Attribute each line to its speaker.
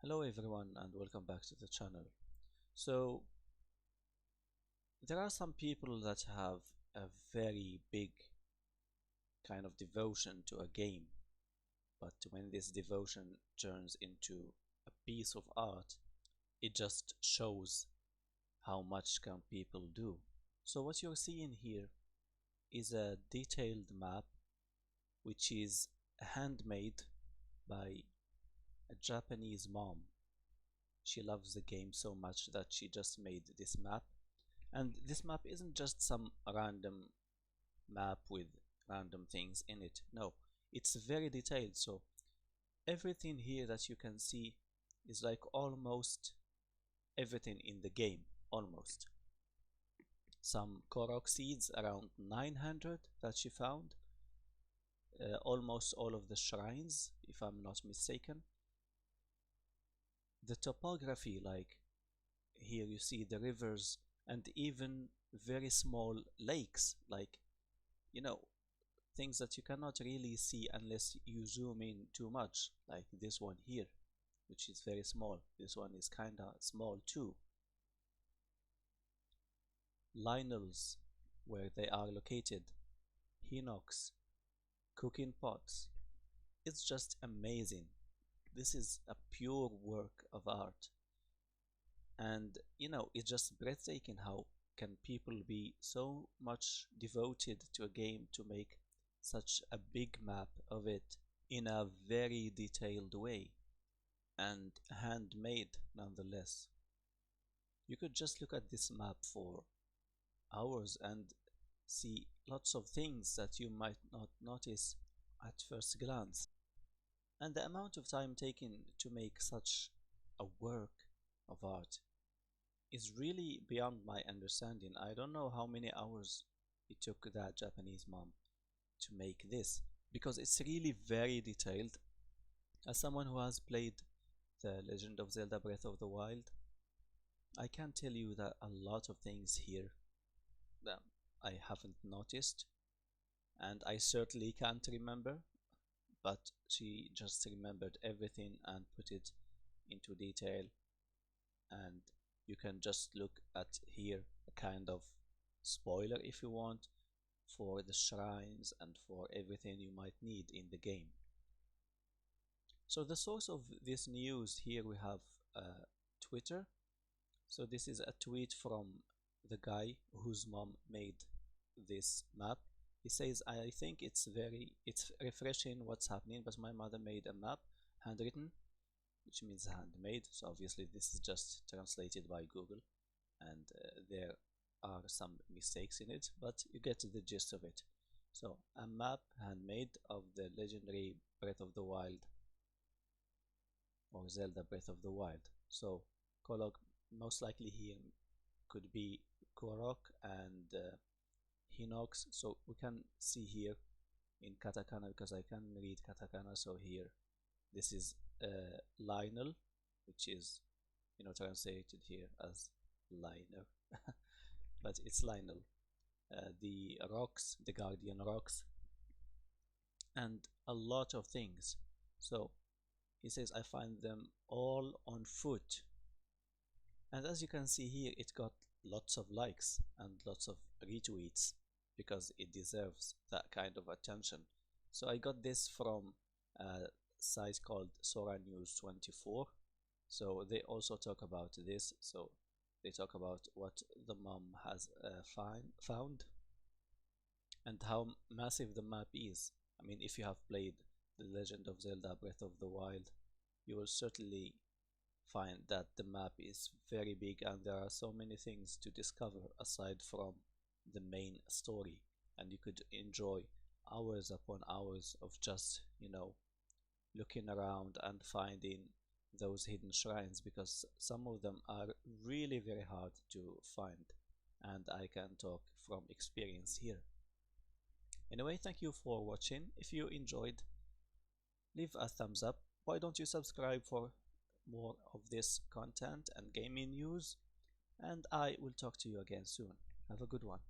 Speaker 1: Hello everyone and welcome back to the channel. So there are some people that have a very big kind of devotion to a game, but when this devotion turns into a piece of art, it just shows how much can people do. So what you're seeing here is a detailed map which is handmade by a Japanese mom. She loves the game so much that she just made this map. And this map isn't just some random map with random things in it. No, it's very detailed. So everything here that you can see is like almost everything in the game. Almost. Some Korok seeds, around 900 that she found. Almost all of the shrines, if I'm not mistaken. The topography, like here you see the rivers and even very small lakes, like things that you cannot really see unless you zoom in too much, like this one here, which is very small. This one is kinda small too. Linels, where they are located, hinox, cooking pots. It's just amazing. This is a pure work of art. And it's just breathtaking how can people be so much devoted to a game to make such a big map of it in a very detailed way and handmade nonetheless. You could just look at this map for hours and see lots of things that you might not notice at first glance. And the amount of time taken to make such a work of art is really beyond my understanding. I don't know how many hours it took that Japanese mom to make this, because it's really very detailed. As someone who has played The Legend of Zelda Breath of the Wild, I can tell you that a lot of things here that I haven't noticed, and I certainly can't remember, but she just remembered everything and put it into detail. And you can just look at here a kind of spoiler, if you want, for the shrines and for everything you might need in the game. So the source of this news here, we have Twitter. So this is a tweet from the guy whose mom made this map. He says, I think it's refreshing what's happening, but my mother made a map, handwritten, which means handmade. So obviously this is just translated by Google, and there are some mistakes in it, but you get the gist of it. So a map handmade of the legendary Breath of the Wild, or Zelda Breath of the Wild. So Kolok most likely here could be Korok and Hinox. So we can see here in katakana, because I can read katakana. So here this is Lionel, which is translated here as liner, but it's Lionel. The rocks, the guardian rocks, and a lot of things. So he says, I find them all on foot. And as you can see here, it got lots of likes and lots of retweets because it deserves that kind of attention. So I got this from a site called Sora News 24. So they also talk about this. So they talk about what the mom has found and how massive the map is. I mean, if you have played The Legend of Zelda Breath of the Wild, you will certainly find that the map is very big and there are so many things to discover aside from the main story, and you could enjoy hours upon hours of just looking around and finding those hidden shrines, because some of them are really very hard to find, and I can talk from experience here. Anyway, thank you for watching. If you enjoyed, leave a thumbs up. Why don't you subscribe for more of this content and gaming news? And I will talk to you again soon. Have a good one.